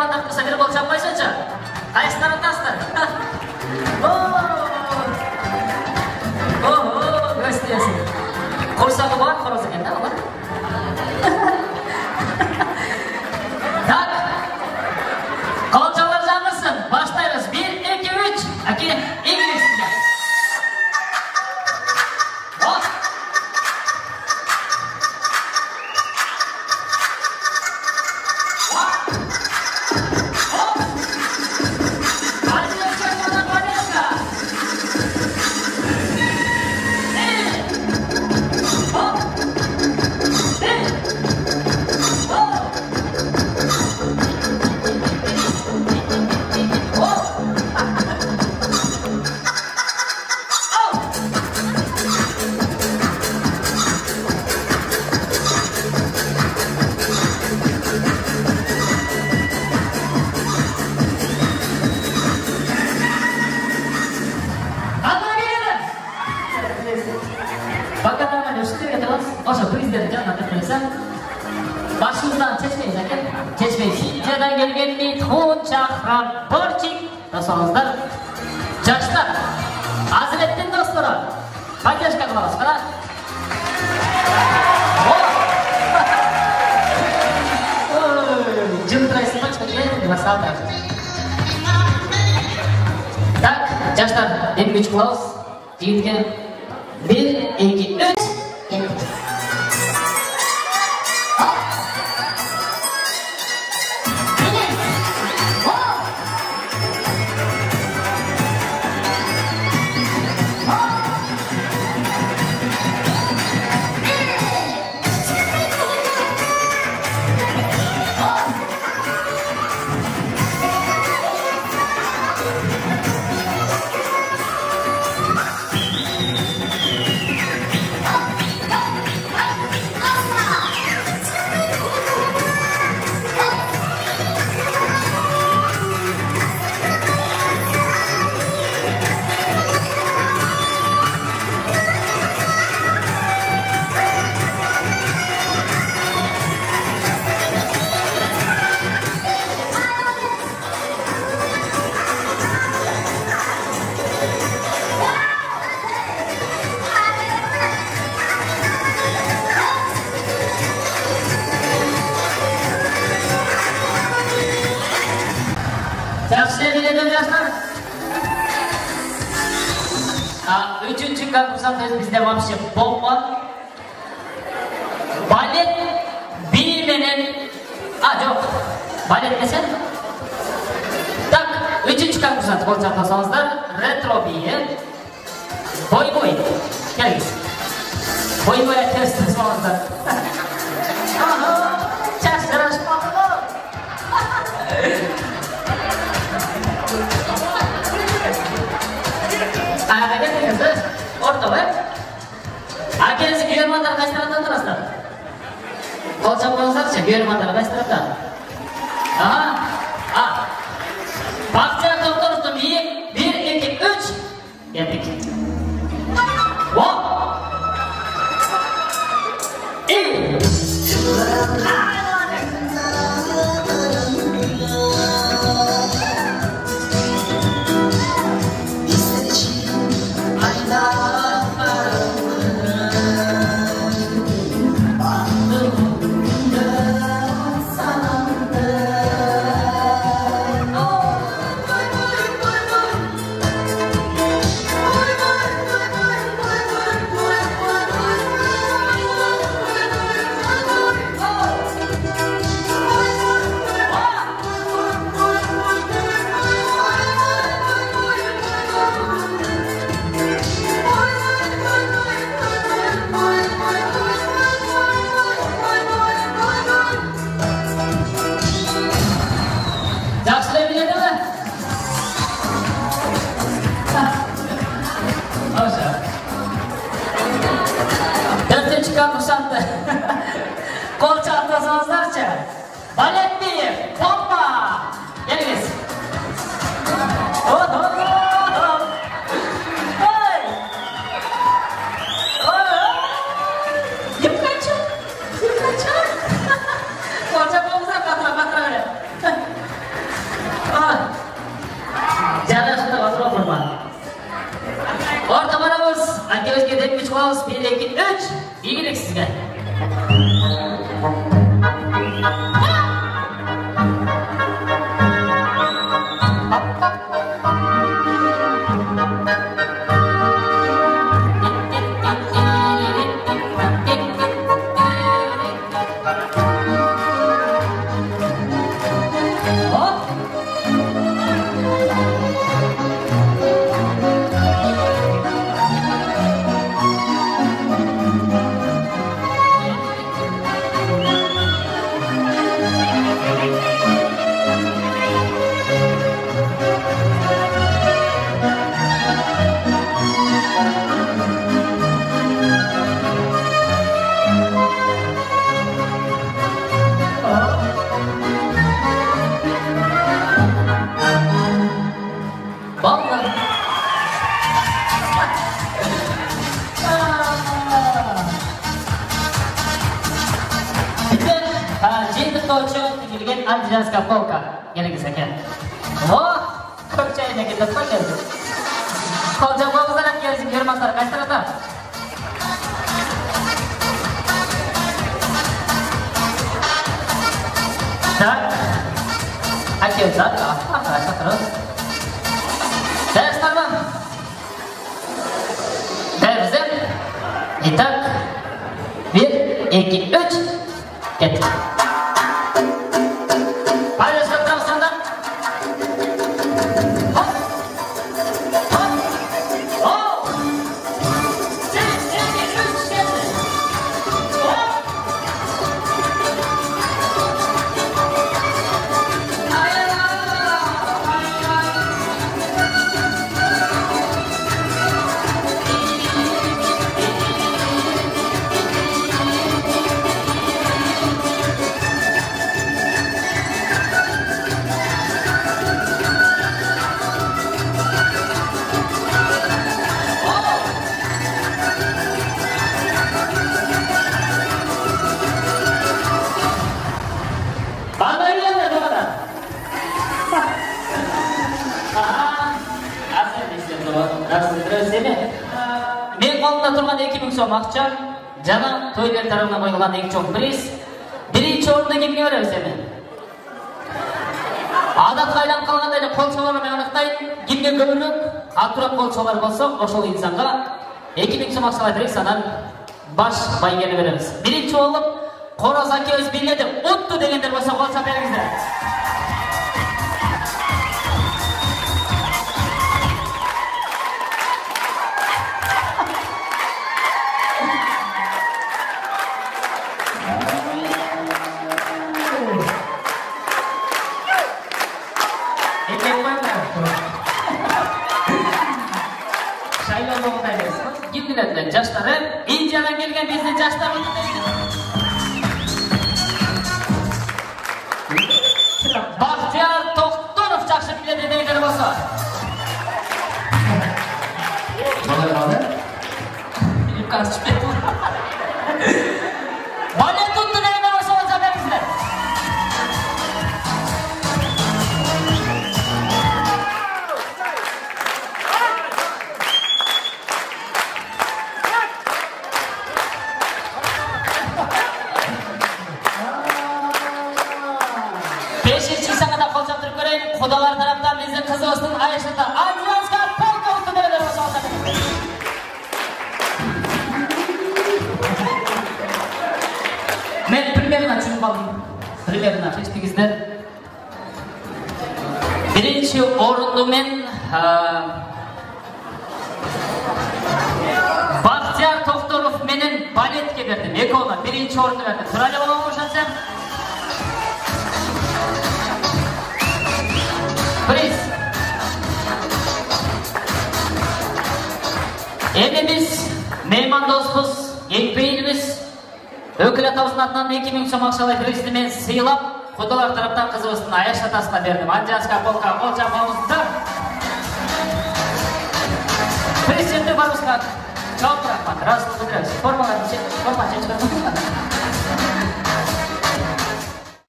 anda kısa bir bol çapmayı seçer. Kayısları taslar. Gösteriyorsun. Korsağı var, korası geldi ama. Tak. Kolçalar canlısın. Başlayırız. 1, 2, 3. Aki, İngilizce. Hop. Başımızdan çeşmeyiz ekan. Çeşmeyiz. Hijjadan kelgan to'nchaqram borchik dasonizlar. Yoshlar, Azriddin do'stlar. Podдержка qilamiz, qara. Jildiraysiz qochqacha nima salda. Tak, yoshlar, endi 3 klaus. Yigitga 1, 2, 3. Üçüncü konkursantayız bizde вообще bomba. Balet bilmenin... yok. Balet desen? Tak, üçüncü konkursant konkursantayızlar. Retro biye. Boy boy. Gelin. Boy boy test sonunda. Çaştıraş bakın. Ayağa getirdiniz. Orta var. Akenizin güyermanları kaç taraftan duraslar? Kol çapmanızlarsa güyermanları kaç taraftan? Aha. Bakçaya doktorusum iyi. 1, 2, 3. Geldik. Hop. İyi. жиынтыққа учуп тигилген андижанская полка келиңиз экен. О, көк чайына кетип келди. Колжа болсаңар келиңиз, көрмөңүздөр кайсы тарапта? Так. Акел зат, хорошо тұрыз. Дәрістер бар. Дәрімізден. Итак, 1, 2, 3, кеттік. Пайлашқа тұрам сонда. Хоп, хоп, оу. 1, 2, 3, кеттік. Хоп. Мен қолымда тұрған 2000 сом ақша, жаңа тойлар тарапынан қойылған 2 чоң приз. Бірінші орынды кімге береміз емен? Адатқа айланып қалғанда қол шоларымен анықтайын, кімге көбірек атырап қол шолар болса, ошол инсанға 2000 сом ақшалай берейік, санан баш байгені береміз. Бірінші олып, Қораз акеуіз биледі, ұтты дегендер болса қолса беріңіздер. Жаштары, Индиядан келген біздің жаштар Бахтияр Тоқтонов жақсы біледі дегендер болса. Балай қалды? Біліп қарсы бет. Балет тұтты дегендер болса олса беріңіздер. Құдалар тараптан біздің қызығыстың айшыда андижанская полка ұтты дегендер болса олса беріңіздер. Мен примерно түсініп қалдым. Примерно естіңіздер. Бірінші орынды мен Бахтияр Тоқтонов менен балетке бердім. Екеуіне бірінші орынды бердім. Тұрайлы болуға қошансам. Приз. Енді біз мейман доспыз, екпейініміз, өкілі атауыздың атынан 2000 сом ақшалай призді мен сыйлап, құдалар тараптан қызығыстың аяш атасына бердім. Андижанская полка қол жамауыздар. Приз жерде барымызға жауап тұрақпан. Разылық білдіреміз. Форма шешіп